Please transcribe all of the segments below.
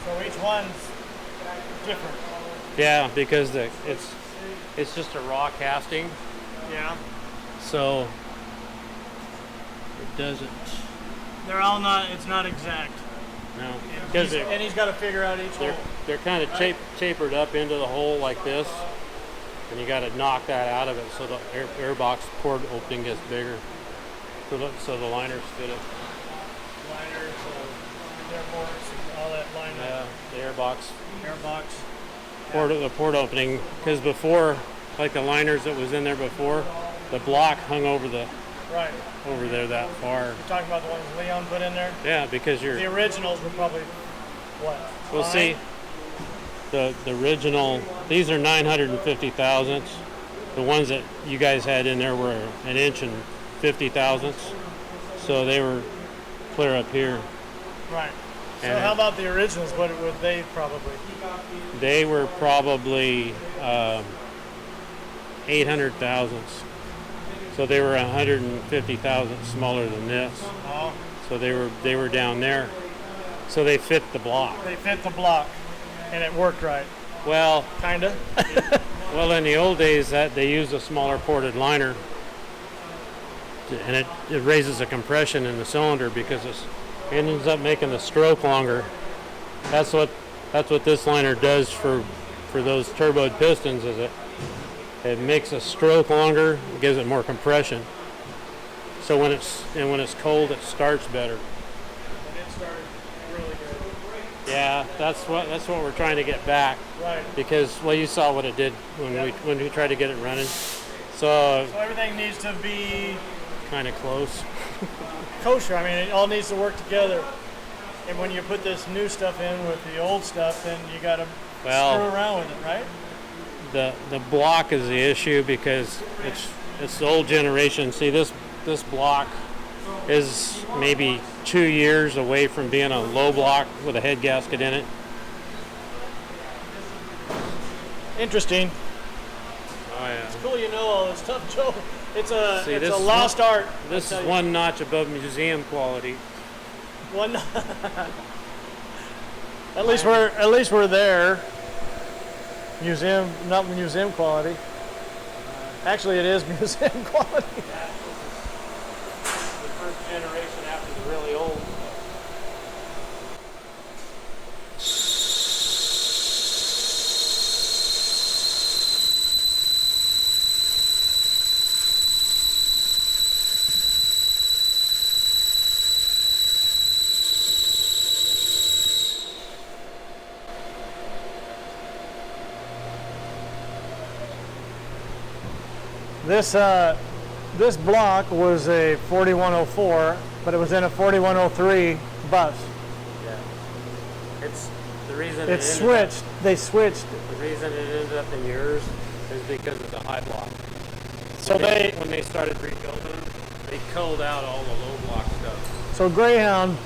So each one's different. Yeah, because it's just a raw casting. Yeah. So it doesn't. They're all not. It's not exact. No. And he's got to figure out each hole. They're kind of tapered up into the hole like this, and you got to knock that out of it so the air box port opening gets bigger. So the liners fit it. Liners, air ports, all that liner. Yeah, the air box. Air box. The port opening, because before, like the liners that was in there before, the block hung over the over there that far. You're talking about the ones Leon put in there? Yeah, because the originals were probably what? We'll see. The original, these are 950 thousandths. The ones that you guys had in there were an inch and 50 thousandths, so they were clear up here. Right. So how about the originals? What would they probably? They were probably 800 thousandths. So they were 150 thousandths smaller than this. Oh. So they were down there. So they fit the block. They fit the block, and it worked right. Well, kinda. Well, in the old days, that they used a smaller ported liner, and it raises the compression in the cylinder because it ends up making the stroke longer. That's what this liner does for those turboed pistons. Is it makes a stroke longer, it gives it more compression. So when it's cold, it starts better. And it started really good. Yeah, that's what we're trying to get back. Right. Because you saw what it did when we tried to get it running. So everything needs to be kind of close. Kosher. I mean, it all needs to work together. And when you put this new stuff in with the old stuff, then you got to screw around with it, right? The block is the issue because it's the old generation. See, this block is maybe 2 years away from being a low block with a head gasket in it. Interesting. Oh yeah. It's cool you know all this stuff, Joe. It's a lost art. This is one notch above museum quality. One. At least we're there. Museum, not museum quality. Actually, it is museum quality. The first generation after the really old. This block was a 4104, but it was in a 4103 bus. Yeah. It's the reason it switched. They switched. The reason it ended up in yours is because it's a high block. So when they started rebuilding, they culled out all the low block stuff. So Greyhound,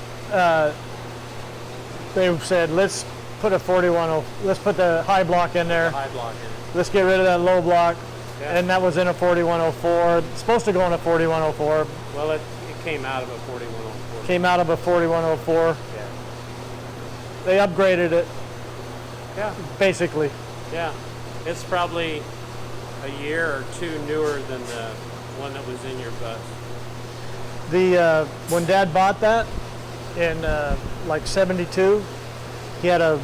they said let's put let's put the high block in there. High block in it. Let's get rid of that low block. Yeah. And that was in a 4104. It's supposed to go in a 4104. Well, it came out of a 4104. Came out of a 4104. Yeah. They upgraded it. Yeah. Basically. Yeah. It's probably a year or two newer than the one that was in your bus. When Dad bought that in like 72, he had a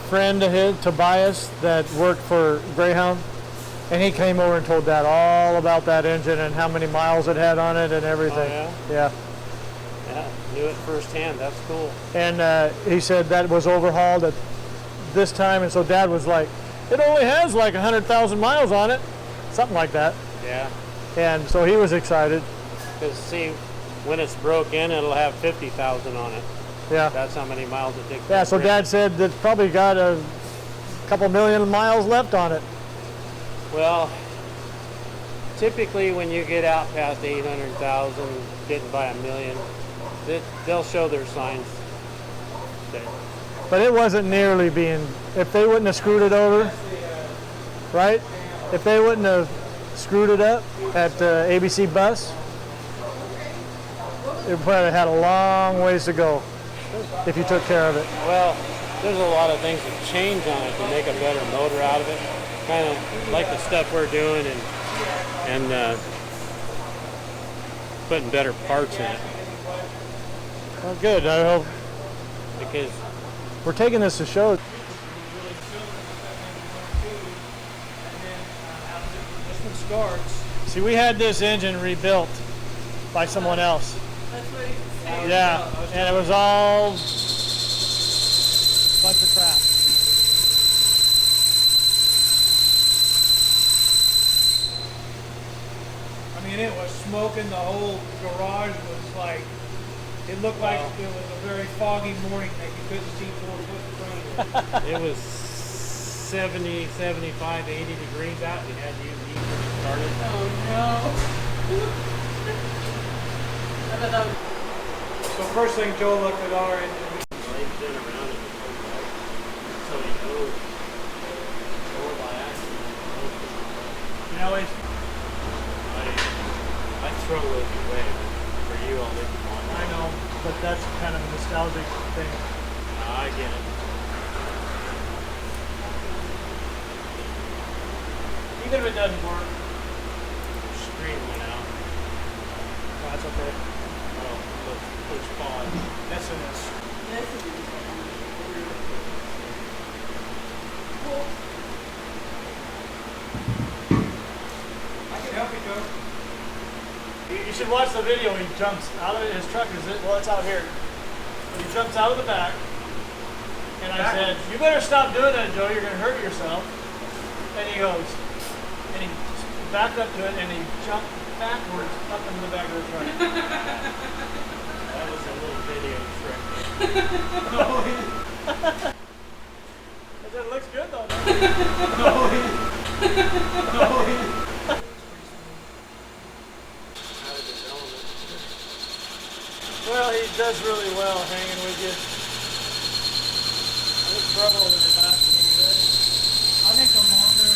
friend of his, Tobias, that worked for Greyhound. And he came over and told Dad all about that engine and how many miles it had on it and everything. Oh, yeah? Yeah, knew it firsthand. That's cool. And he said that was overhauled at this time, and so Dad was like, it only has like 100,000 miles on it, something like that. Yeah. And so he was excited. Because see, when it's broke in, it'll have 50,000 on it. Yeah. That's how many miles it takes. Yeah, so Dad said it's probably got a couple million miles left on it. Well, typically when you get out past 800,000, getting by a million, they'll show their signs. But it wasn't nearly being, if they wouldn't have screwed it over, right? If they wouldn't have screwed it up at ABC Bus, it probably had a long ways to go if you took care of it. Well, there's a lot of things to change on it to make a better motor out of it. Kind of like the stuff we're doing, and putting better parts in it. Well, good. I hope, Because we're taking this to show. See, we had this engine rebuilt by someone else. That's what he said. Yeah, and it was all bunch of crap. I mean, it was smoking. The whole garage was like, it looked like it was a very foggy morning that you couldn't see 4 foot in front of you. it was 70, 75, 80 degrees out. We had to use heat when it started. Oh no. I thought that was So first thing Joe looked at our engine. Lays in around it, so he goes over by accident. You know, it's, I throw those away. For you, I'll leave them on. I know, but that's kind of a nostalgic thing. I get it. Even if it doesn't work, Screen went out. that's okay. Oh, push pause. Yes, it is. this is I can help you, Joe. You should watch the video. He jumps out of his truck. Well, it's out here. He jumps out of the back, and I said, "You better stop doing that, Joe. You're going to hurt yourself." And he goes, and he backed up to it, and he jumped backwards up into the back of the truck. That was a little video trick. I said, "It looks good though." Well, he does really well hanging with you. I think Bravo was the last a little bit. I think the longer,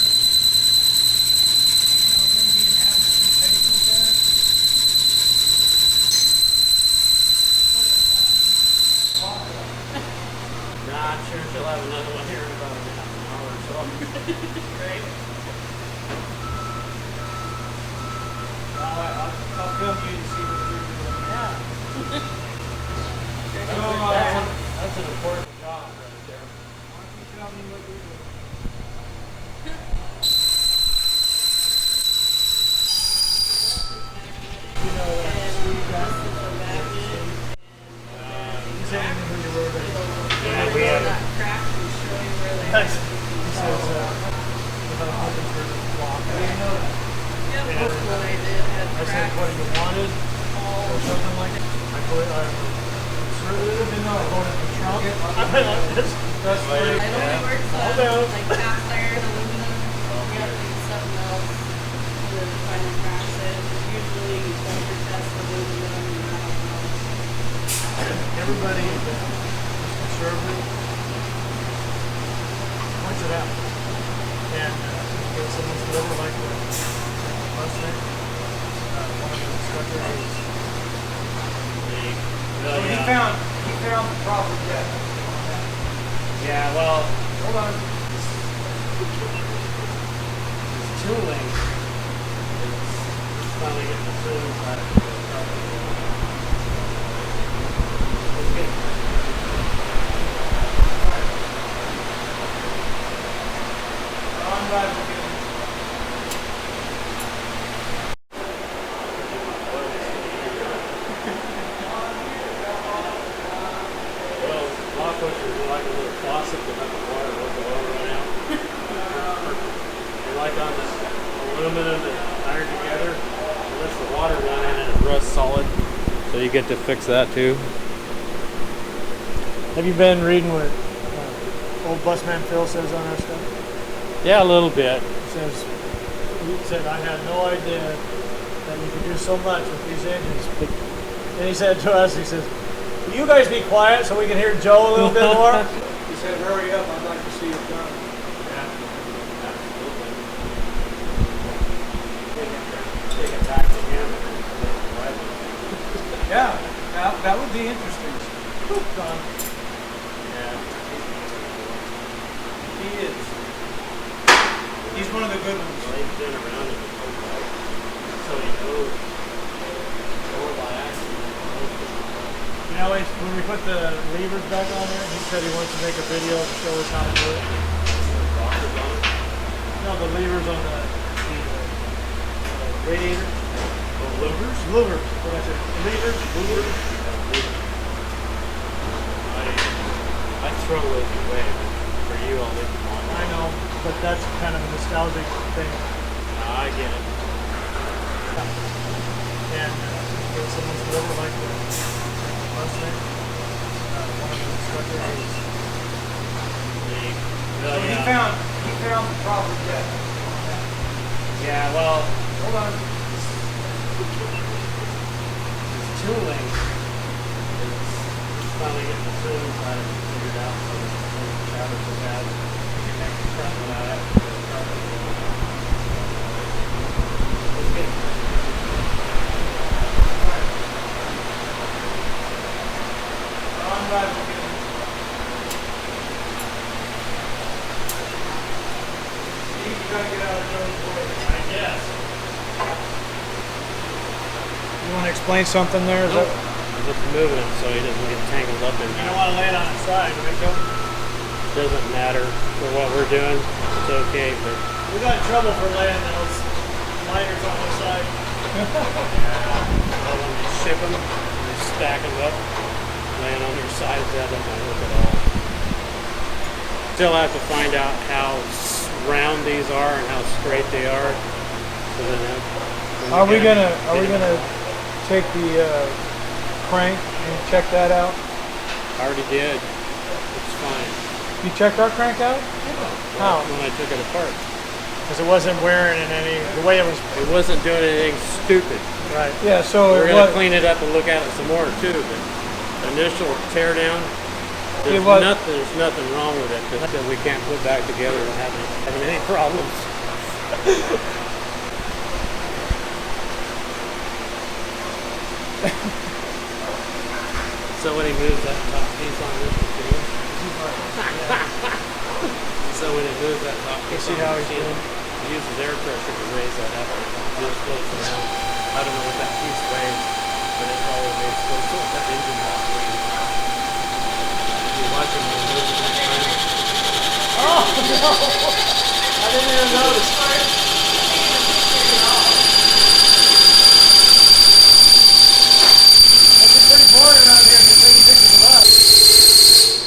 him being having to be patient there. Nah, I'm sure she'll have another one here in about a half an hour or so. Right? I'll film you to see what you're doing. Yeah. That's an important job right there. Why don't you tell me what you're doing? You know, and this is a magnet. he said he knew who you were, but And we have that crack and show you where they he are. says, without hoping for the block. Yep, that's what I did. Had I said, cracks what you wanted, all or something like that. I put it, I didn't know I voted for Trump. That's It only works on down. like cast iron, aluminum. You have to use something else to find the cracks in. Usually temperature test aluminum and nothing else. Everybody that is conservative points it out. And if someone's deliver like the Mustang, one of the instructors is So he found the proper depth. Yeah, well, Hold on. this tooling is finally getting the tooling side of it. It's good. Ron Drive will get him. Well, lock pushers are like a little faucet to let the water run out. They're like on the aluminum and iron together. It lets the water run in and it rusts solid. So you get to fix that too. Have you been reading what old busman Phil says on our stuff? Yeah, a little bit. He said, I had no idea that you could do so much with these engines. And he said to us, he says, will you guys be quiet so we can hear Joe a little bit more? He said, hurry up, I'd like to see it done. Take it back to him. Yeah, that would be interesting. Done. Yeah. spin around in the whole bike. So he goes over by accident. You know, when we put the levers back on there, he said he wants to make a video to show us how to do it. Rockers on it. No, the levers on the radiator. The louvers? Louvers. What I said? Levers. Louvers. I throw those away. For you, I'll leave them on. I know, but that's kind of a nostalgic thing. I get it. And in case someone's ever like the Mustang, one of the instructors is. So he found the proper depth. Yeah, well, Hold on. this tooling is finally getting the tooling side of it figured out. So the shadows are bad. You can make the front one out after the front one. It's good. Ron drive again. Steve, you gotta get out of Joe's way. I guess. You want to explain something there? Is that, I'm just moving it so he doesn't get tangled up in you there. don't want to lay it on its side, right, Joe? Doesn't matter for what we're doing. It's okay, but We got in trouble for laying those liners on the side. well, when they ship them, they stack them up, laying on their sides. That doesn't work at all. Still have to find out how round these are and how straight they are. So then when Are we get 'em, gonna get 'em- take the crank and check that out? I already did. It's fine. You checked our crank out? How? When I took it apart, Because it wasn't wearing in any the way it was. it wasn't doing anything stupid. Right. Yeah. So We're it gonna was. clean it up and look at it some more too. But initial tear down, there's was- nothing wrong with it that we can't put back together and having any problems. So when he moves that top piece on this machine, so when he moves that top piece see on how the he's machine, doing? he uses air pressure to raise that up and it just floats around. I don't know what that piece weighs, but it probably weighs close to what that engine block weighs. If you watch him when he moves it next time, Oh no! I didn't even notice. That's pretty boring around here if you're taking pictures of us.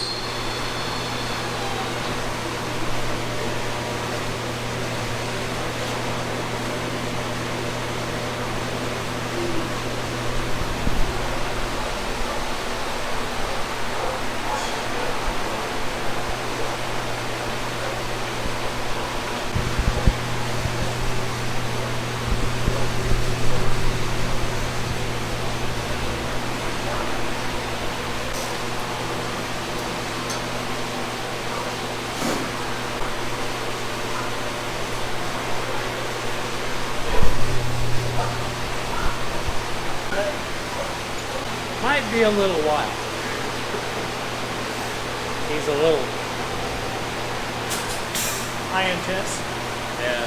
might be a little while. He's a little, High intense. yeah.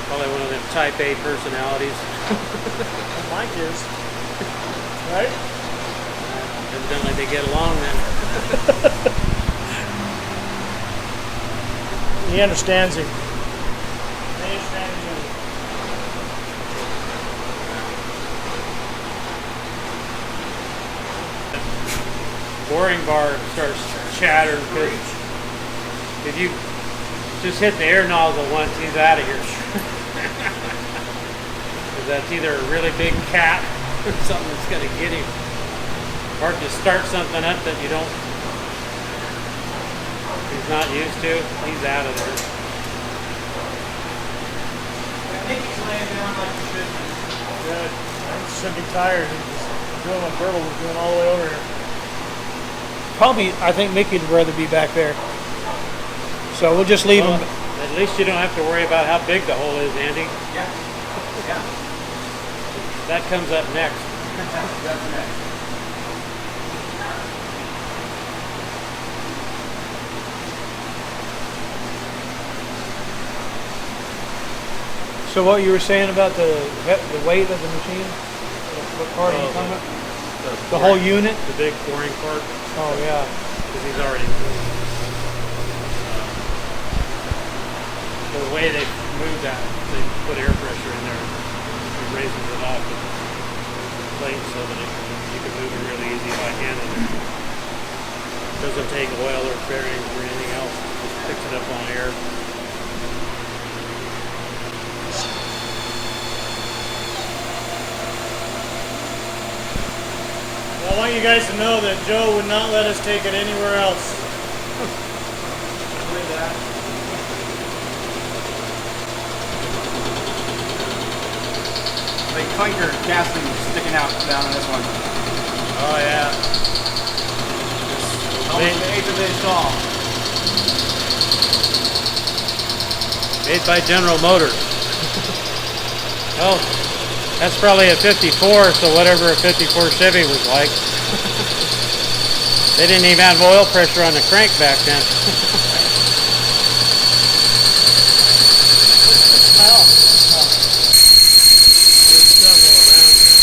Probably one of them type A personalities. Mike is. Right? Evidently they get along then. He understands him. They understand each other. Boring bar starts chattering because if you just hit the air nozzle once, he's out of here. Because that's either a really big cat or something that's going to get him. Or to start something up that you don't, he's not used to, he's out of there. I think he's laying down like he should be. Good. He should be tired. He's doing what Burble was doing all the way over here. Probably, I think Mickey'd rather be back there. So we'll just leave Well, him. at least you don't have to worry about how big the hole is, Andy. Yeah. Yeah. That comes up next. That's next. So what you were saying about the weight of the machine? What part are you talking about? The whole unit? The big pouring part. Oh yeah. Because he's already the way they move that, they put air pressure in there. It raises it off the plate so that you can move it really easy by hand. It doesn't take oil or bearings or anything else. It just picks it up on air. Well, I want you guys to know that Joe would not let us take it anywhere else. Like clinker casting sticking out down on this one. Oh yeah. Almost an eighth of an inch tall. Made by General Motors. Oh, that's probably a 54, so whatever a 54 Chevy was like. They didn't even have oil pressure on the crank back then. What's the smell? There's several around here.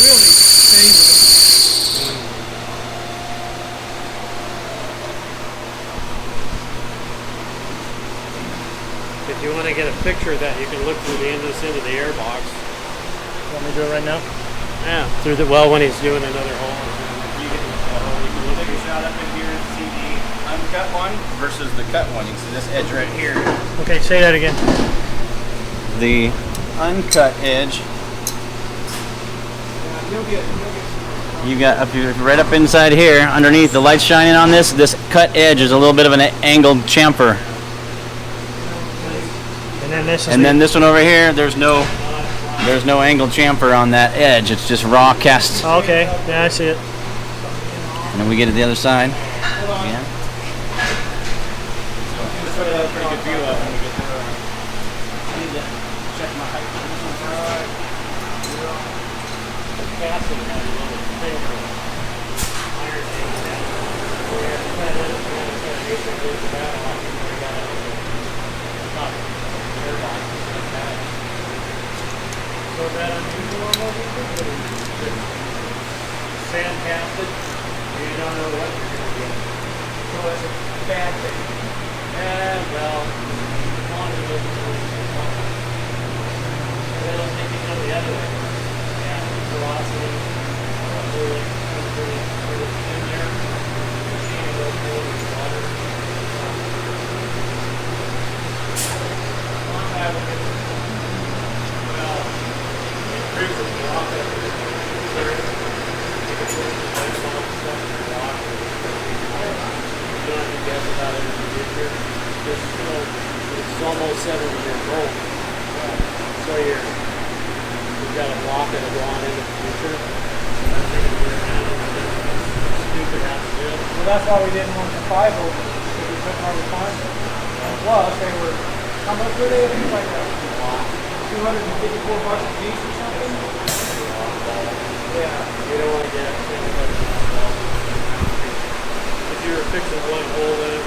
Really savory. If you want to get a picture of that, you can look through the end of this into the air box. Want me to do it right now? Yeah, through the well when he's doing another hole. You can take a shot up in here and see the uncut one versus the cut one. You can see this edge right here. Okay, say that again. The uncut edge. You got up here, right up inside here, underneath the light shining on this. This cut edge is a little bit of an angled chamfer. And then this is And then this one over here, there's no angled chamfer on that edge. It's just raw cast. Oh, okay, yeah, I see it. And then we get to the other side. Again. Let's put a pretty good view of when we get there. I need to check my height on this one first. Casting had a little finger iron hanging down. So we had to cut it and then cut an eighth of the battle off before we got out of the top air box like that. So is that unusual on those things? Sand casted, you don't know what you're going to get. So it's a bad thing. Yeah, well, as long as it doesn't really take off. It'll take you go the other way. Yeah, velocity, really in there. Machine will go in the water. Long time ago. Well, it improves the velocity. Clear. You can put the lights on and stuff in the water. You don't have to guess about it in the future. It's almost 7 years old. So you've got a block that'll go on in the future. I'm thinking we're around stupid how to do it. Well, that's why we didn't want the 5 over because we couldn't hardly find them. And plus, they were, how much were they? I think like $254 a piece or something? Yeah. You don't want to get things like that. If you were fixing one hole in it,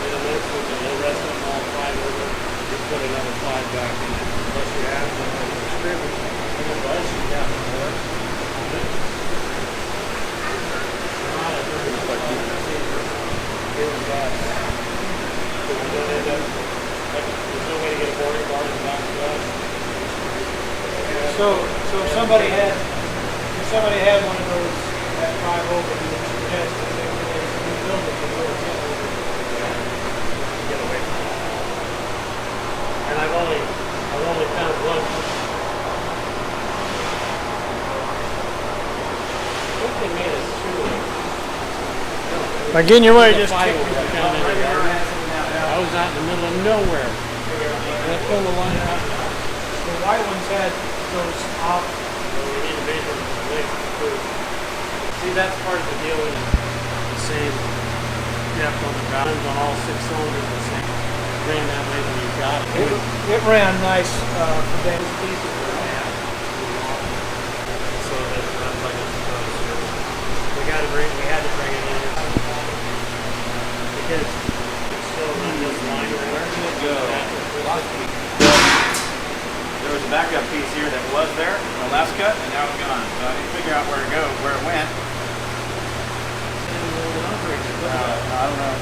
the next one, the rest of them all 5 over, you put another 5 back in it. Unless you have them on the distributor. And the bus you got before. Not a very really bad. So we don't end up, like, there's no way to get a boarding bar in the back of the bus. So if somebody had one of those at 5 over, you would suggest that they would rebuild it to where it's at. Get away from it. And I've only found one. I think they made a shoe. By getting your way, just Five kick over I found in the garden. I was out in the middle of nowhere. And I pulled the line out. the white ones had those off. So we need to measure the length too. See, that's part of the deal with the same depth on the guns on all 6 cylinders. The same. Ran that way when you got it. It ran nice for those pieces. So that it runs like it's supposed to. we had to bring it in because it's still not this line or where did it go? There was a backup piece here that was there in the last cut, and now it's gone. So I didn't figure out where to go, where it went. I don't know.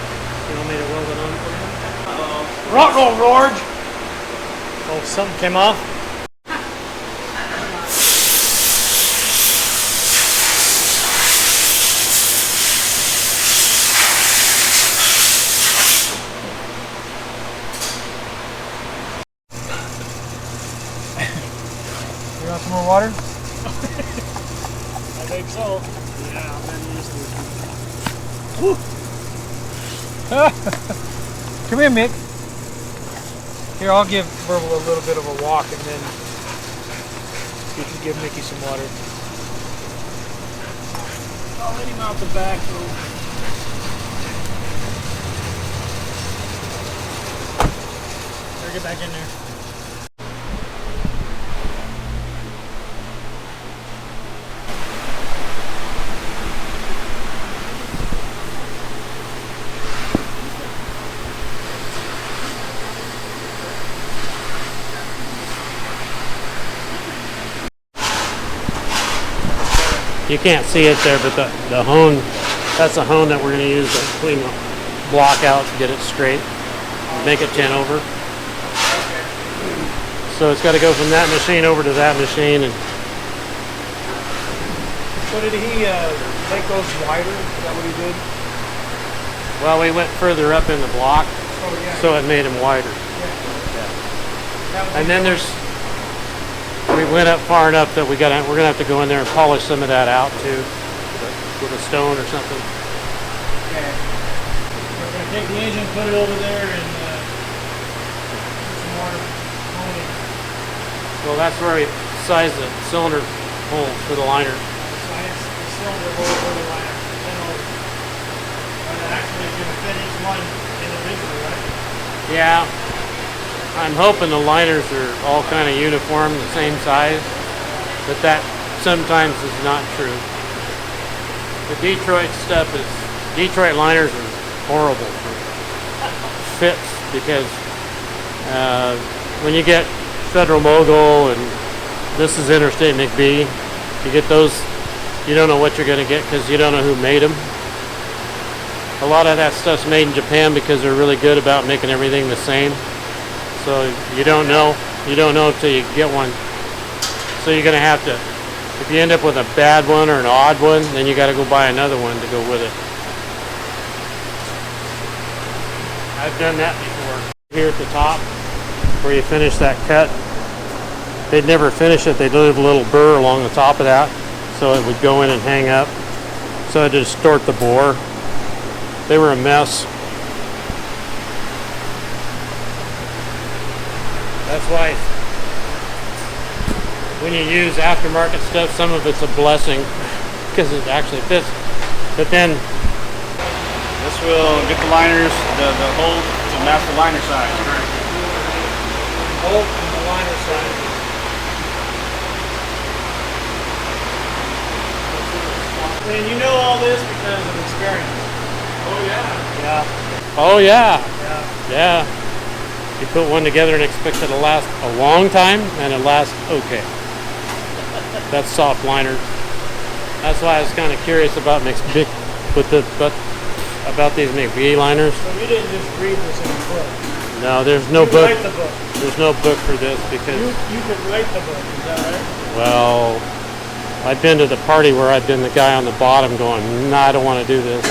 You want me to weld it on for you? Rock roll, George. Oh, something came off. You want some more water? I think so. Yeah, I'm gonna use Come here, Mick. Here, I'll give Verbal a little bit of a walk, and then you can give Mickey some water. I'll let him out the back. Better get back in there. You can't see it there, but the hone, that's a hone that we're going to use to clean the block out to get it straight, make it 10 over. So it's got to go from that machine over to that machine. And So did he make those wider? Is that what he did? well, we went further up in the block, Oh, yeah. so it made them wider. That was And then we went up far enough that we're gonna have to go in there and polish some of that out too, with a stone or something. Okay. We're going to take the engine, put it over there, and put some more honing. Well, that's where we size the cylinder holes for the liner. Science, the cylinder hole over the liner. Then actually going to fit each one individually, right? Yeah, I'm hoping the liners are all kind of uniform, the same size, but that sometimes is not true. The Detroit stuff Detroit liners are horrible for fits because when you get Federal Mogul and this is Interstate McBee, you get those, you don't know what you're going to get because you don't know who made them. A lot of that stuff's made in Japan because they're really good about making everything the same. So you don't know until you get one. So you're going to have to, if you end up with a bad one or an odd one, then you got to go buy another one to go with it. I've done that before. Here at the top, where you finish that cut, they'd never finish it. They'd leave a little burr along the top of that, so it would go in and hang up. So it would distort the bore. They were a mess. That's why when you use aftermarket stuff, some of it's a blessing because it actually fits. But then This will get the liners, the hole to match the liner size. Hole in the liner side. And you know all this because of experience. Oh yeah. Yeah. oh yeah, Yeah. yeah. You put one together and expect it to last a long time, and it lasts okay. That's soft liner. That's why I was kind of curious about about these McBee liners. So you didn't just read this in a book. No, there's no You book. write the book. There's no book for this because, You could write the book, is that right? well, I've been to the party where I've been the guy on the bottom going, nah, I don't want to do this.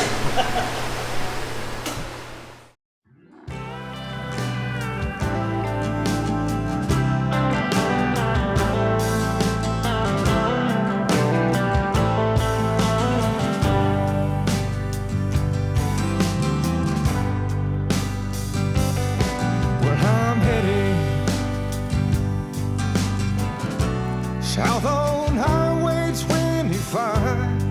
Where I'm headed, south on Highway 25.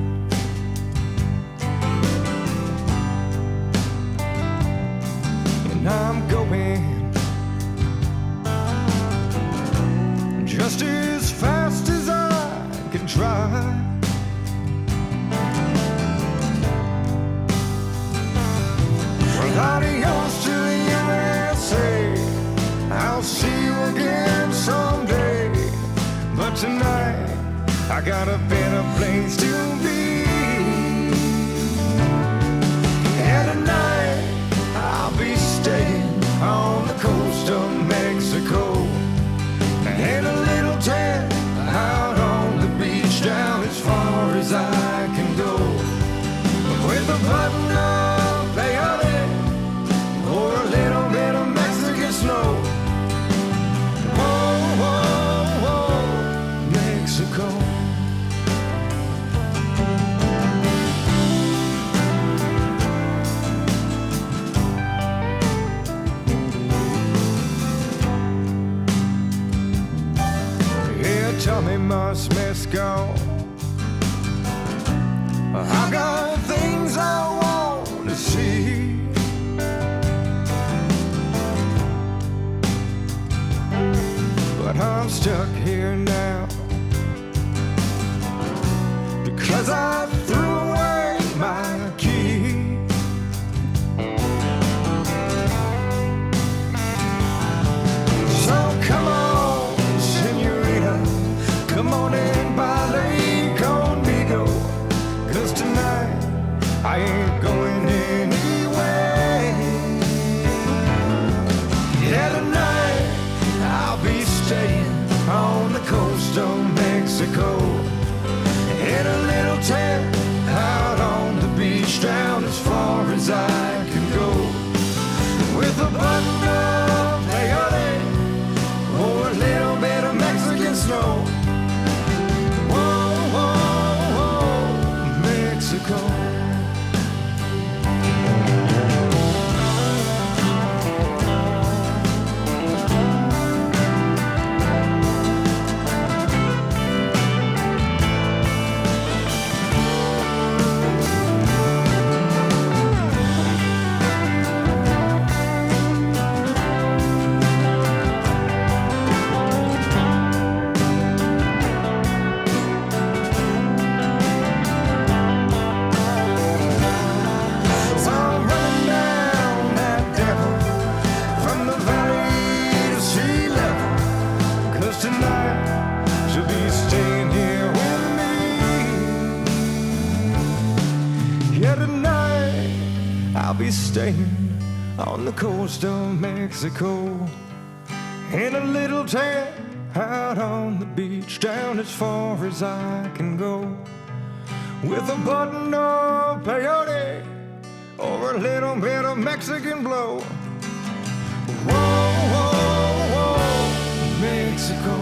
tonight I got a better place to be. And tonight I'll be staying on the coast of Mexico, in a little tent out on the beach, down as far as I can go, with a button up peyote or a little bit of Mexican snow. Whoa, whoa, whoa, Mexico. Tommy must miss go. I got things I want to see. But I'm stuck here now because I threw away my key. So come on, señorita, come on in by Lake Conmigo, 'cause tonight I ain't going anywhere. Yeah, tonight I'll be staying on the coast of Mexico, in a little tent out on the beach, down as far as I can go, with a button of peyote or a little bit of Mexican snow. Whoa, whoa, whoa, Mexico. I'll be staying on the coast of Mexico, in a little tent out on the beach, down as far as I can go, with a button of peyote or a little bit of Mexican blow. Whoa, whoa, whoa, Mexico.